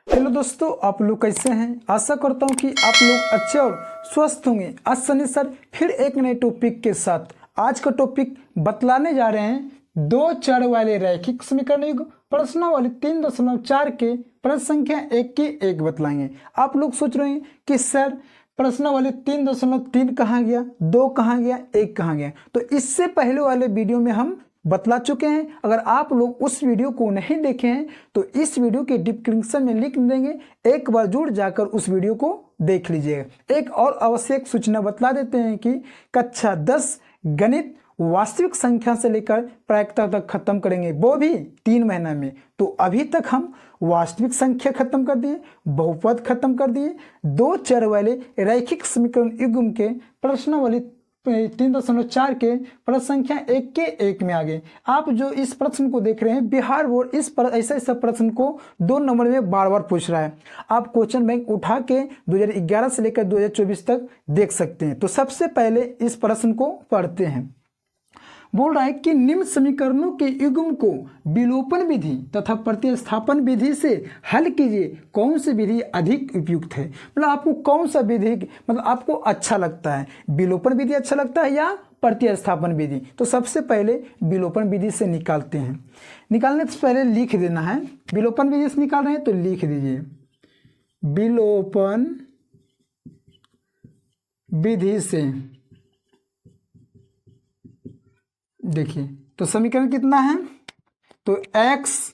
Hello दोस्तों, आप लोग कैसे हैं। आशा करता हूं कि आप लोग अच्छे और स्वस्थ होंगे। आज सनी सर फिर एक नए टॉपिक के साथ आज का टॉपिक बतलाने जा रहे हैं। दो चर वाले रैखिक समीकरण युग्म प्रश्नावली 3.4 के प्रश्न संख्या 1 की एक बतलाएंगे। आप लोग सोच रहे हैं कि सर प्रश्नावली 3.3 कहाँ गया, 2 कहाँ गया, 1 कहाँ गया। तो इससे पहले वाले वीडियो में हम बतला चुके हैं। अगर आप लोग उस वीडियो को नहीं देखे हैं तो इस वीडियो के डिस्क्रिप्शन में लिख देंगे, एक बार जुड़ जाकर उस वीडियो को देख लीजिएगा। एक और आवश्यक सूचना बतला देते हैं कि कक्षा 10 गणित वास्तविक संख्या से लेकर प्रायिकता तक खत्म करेंगे, वो भी 3 महीना में। तो अभी तक हम वास्तविक संख्या खत्म कर दिए, बहुपद खत्म कर दिए, दो चर वाले रैखिक समीकरण युग्म के प्रश्नावली 3.4 के प्रश्न संख्या 1 के 1 में आ गए। आप जो इस प्रश्न को देख रहे हैं, बिहार बोर्ड इस पर ऐसा प्रश्न को 2 नंबर में बार बार पूछ रहा है। आप क्वेश्चन बैंक उठा के 2011 से लेकर 2024 तक देख सकते हैं। तो सबसे पहले इस प्रश्न को पढ़ते हैं। बोल रहा है कि निम्न समीकरणों के युग्म को विलोपन विधि तथा प्रतिस्थापन विधि से हल कीजिए, कौन सी विधि अधिक उपयुक्त है। मतलब आपको कौन सा विधि मतलब आपको अच्छा लगता है, विलोपन विधि अच्छा लगता है या प्रतिस्थापन विधि। तो सबसे पहले विलोपन विधि से निकालते हैं। निकालने से पहले लिख देना है, विलोपन विधि से निकाल रहे हैं तो लिख दीजिए विलोपन विधि से। देखिए तो समीकरण कितना है, तो x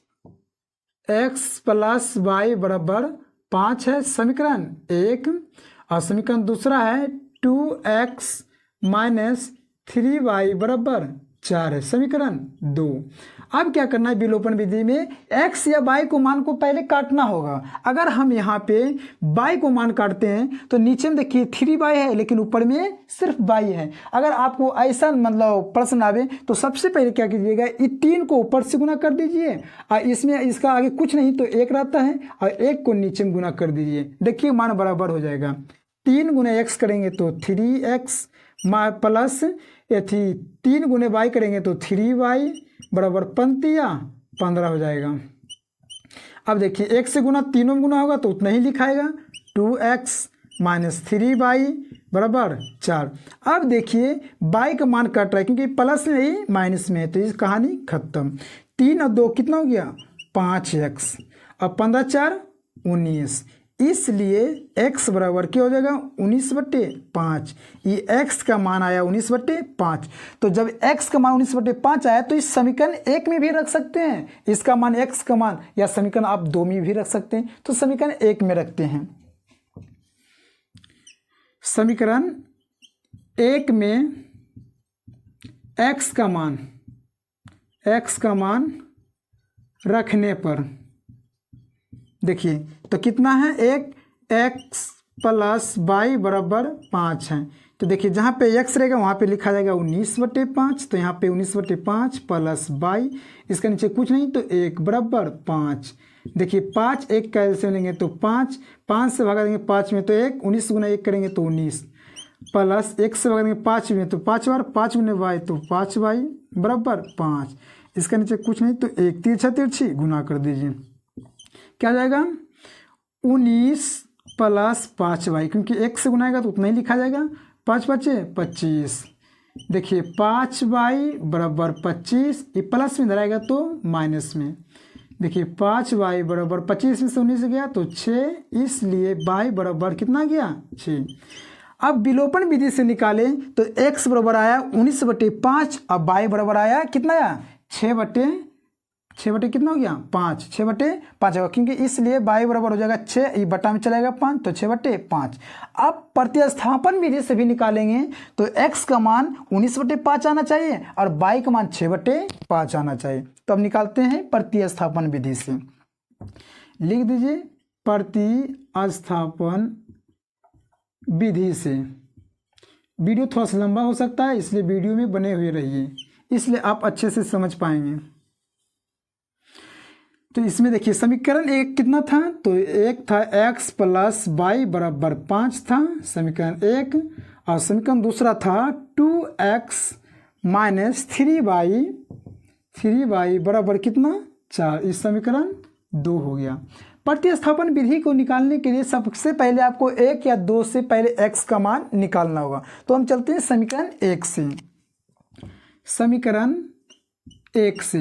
प्लस वाई बराबर 5 है समीकरण 1, और समीकरण दूसरा है 2x माइनस 3y बराबर 4 है समीकरण 2। अब क्या करना है, विलोपन विधि में x या y को मान को पहले काटना होगा। अगर हम यहाँ पे y को मान काटते हैं तो नीचे में देखिए 3y है, लेकिन ऊपर में सिर्फ y है। अगर आपको ऐसा मतलब प्रश्न आवे तो सबसे पहले क्या कीजिएगा, इस 3 को ऊपर से गुना कर दीजिए, और इसमें इसका आगे कुछ नहीं तो 1 रहता है, और 1 को नीचे में गुना कर दीजिए। देखिए मान बराबर हो जाएगा, 3 गुना x करेंगे तो 3x प्लस 3 गुने y करेंगे तो 3y बराबर 15 हो जाएगा। अब देखिए 1 से गुना 3 में गुना होगा तो उतना ही लिखाएगा, 2x माइनस 3y बराबर 4। अब देखिए y का मान कट रहा है क्योंकि प्लस में ही माइनस में है, तो इस कहानी खत्म। 3 और 2 कितना हो गया 5x, अब 15×4 19, इसलिए x बराबर क्या हो जाएगा 19/5। ये x का मान आया 19/5। तो जब x का मान 19/5 आया तो इस समीकरण 1 में भी रख सकते हैं, इसका मान x का मान, या समीकरण आप 2 में भी रख सकते हैं। तो समीकरण 1 में रखते हैं। समीकरण 1 में x का मान रखने पर देखिए तो कितना है, 1x प्लस वाई बराबर 5 है। तो देखिए जहाँ पे x रहेगा वहाँ पे लिखा जाएगा 19/5, तो यहाँ पे 19/5 प्लस वाई, इसके नीचे कुछ नहीं तो 1 बराबर 5। देखिए 5 1 कैसे लेंगे तो 5 से भगा देंगे 5 में तो 1, 19 गुना 1 करेंगे तो 19, प्लस 1 से भगा देंगे 5 में तो 5 बार 5 गुने वाई तो 5y बराबर 5, इसके नीचे कुछ नहीं तो 1, तिरछी गुना कर दीजिए, क्या जाएगा 19 प्लस 5y, क्योंकि 1 से गुनाएगा तो उतना ही लिखा जाएगा, 5 5 25। देखिए 5y बराबर 25, ये प्लस में धराएगा तो माइनस में। देखिए 5y बराबर 25 में से 19 गया तो 6, इसलिए y बराबर कितना गया 6। अब विलोपन विधि से निकालें तो x बराबर आया 19/5, अब y बराबर आया कितना आया 6 बटे कितना हो गया 5, 6/5 होगा, क्योंकि इसलिए y बराबर हो जाएगा 6, ये बटा में चलेगा 5 तो 6/5। अब प्रतिस्थापन विधि से भी निकालेंगे तो x का मान 19/5 आना चाहिए और y का मान 6/5 आना चाहिए। तो अब निकालते हैं प्रतिस्थापन विधि से। लिख दीजिए प्रतिस्थापन विधि से। वीडियो थोड़ा सा लंबा हो सकता है, इसलिए वीडियो में बने हुए रहिए, इसलिए आप अच्छे से समझ पाएंगे। तो इसमें देखिए समीकरण 1 कितना था, तो 1 था x प्लस वाई बराबर 5 था समीकरण 1, और समीकरण दूसरा था 2x माइनस 3y बराबर कितना 4, इस समीकरण 2 हो गया। प्रतिस्थापन विधि को निकालने के लिए सबसे पहले आपको 1 या 2 से पहले x का मान निकालना होगा। तो हम चलते हैं समीकरण 1 से। समीकरण 1 से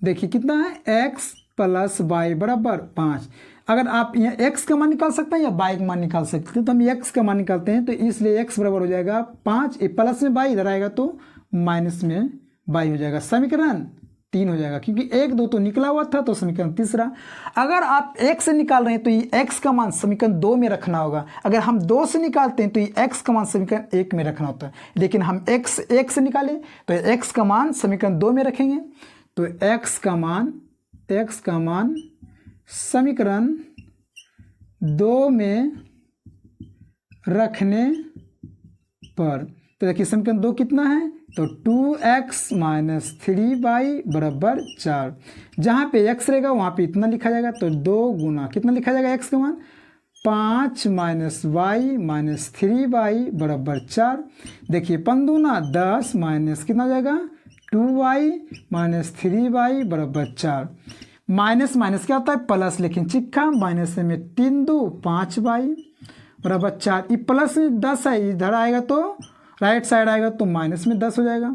देखिए कितना है, x + y बराबर 5। अगर आप यहाँ x का मान निकाल सकते हैं या y का मान निकाल सकते हैं, तो हम x का मान निकालते हैं। तो इसलिए x बराबर हो जाएगा 5, प्लस में y इधर आएगा तो माइनस में y हो जाएगा। समीकरण 3 हो जाएगा, क्योंकि 1 2 तो निकला हुआ था, तो समीकरण तीसरा। अगर आप 1 से निकाल रहे हैं तो ये x का मान समीकरण 2 में रखना होगा। अगर हम 2 से निकालते हैं तो ये x का मान समीकरण 1 में रखना होता है, लेकिन हम x 1 से निकाले तो x का मान समीकरण 2 में रखेंगे। तो x का मान समीकरण 2 में रखने पर, तो देखिए समीकरण 2 कितना है, तो 2x - 3y बराबर 4। जहाँ पे x रहेगा वहाँ पे इतना लिखा जाएगा, तो 2 गुना कितना लिखा जाएगा x का मान, 5 - y - 3y बराबर 4। देखिए 5 दूना 10 माइनस कितना हो जाएगा, 2y - 3y बराबर 4। माइनस माइनस क्या होता है, प्लस, लेकिन चिक्का माइनस में 3 2 5y बराबर 4। ये प्लस में 10 है, इधर आएगा तो राइट साइड आएगा तो माइनस में 10 हो जाएगा।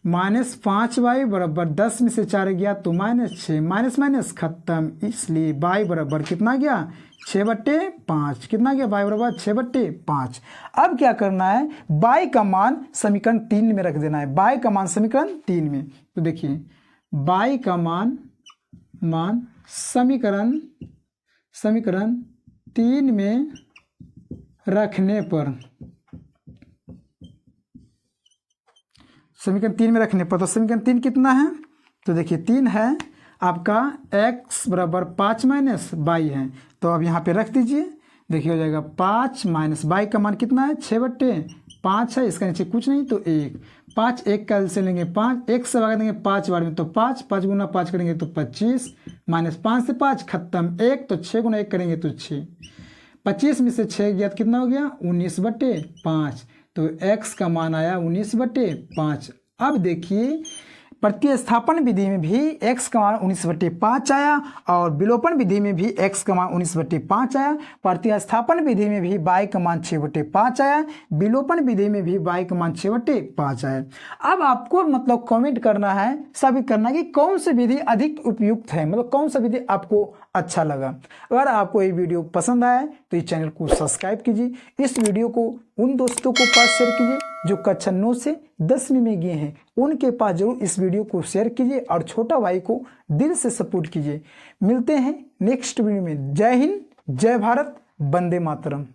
-5y बराबर 10 में से 4 गया तो -6, माइनस माइनस खत्म। इसलिए y बराबर कितना गया, 6/5। कितना गया, y बराबर 6/5। अब क्या करना है, y का मान समीकरण 3 में रख देना है। y का मान समीकरण 3 में, तो देखिए y का मान समीकरण 3 में रखने पर, समीकरण 3 में रखने पर, तो समीकरण 3 कितना है, तो देखिए 3 है आपका x बराबर 5 - y है, तो अब यहाँ पे रख दीजिए। देखिए हो जाएगा 5 - y का मान कितना है, 6/5 है, इसका नीचे कुछ नहीं तो 1। 5 1 का से लेंगे 5, 1 से भाग देंगे 5 बार में तो 5, 5 गुना 5 करेंगे तो 25, -5 से 5 खत्म, 1 तो 6 गुना 1 करेंगे तो 6। 25 में से 6 गया तो कितना हो गया, 19/5। तो x का मान आया 19/5। अब देखिए प्रतिस्थापन विधि में भी x का मान 19/5 आया और विलोपन विधि में भी x का मान 19/5 आया। प्रतिस्थापन विधि में भी y का मान 6/5 आया, विलोपन विधि में भी y का मान 6/5 आया। अब आपको मतलब कमेंट करना है, साबित करना है कि कौन सी विधि अधिक उपयुक्त है, मतलब कौन सा विधि आपको अच्छा लगा। अगर आपको ये वीडियो पसंद आया तो इस चैनल को सब्सक्राइब कीजिए, इस वीडियो को उन दोस्तों को पास शेयर कीजिए जो कक्षा 9 से 10वीं में गए हैं, उनके पास जरूर इस वीडियो को शेयर कीजिए और छोटा भाई को दिल से सपोर्ट कीजिए। मिलते हैं नेक्स्ट वीडियो में। जय हिंद, जय भारत, वंदे मातरम।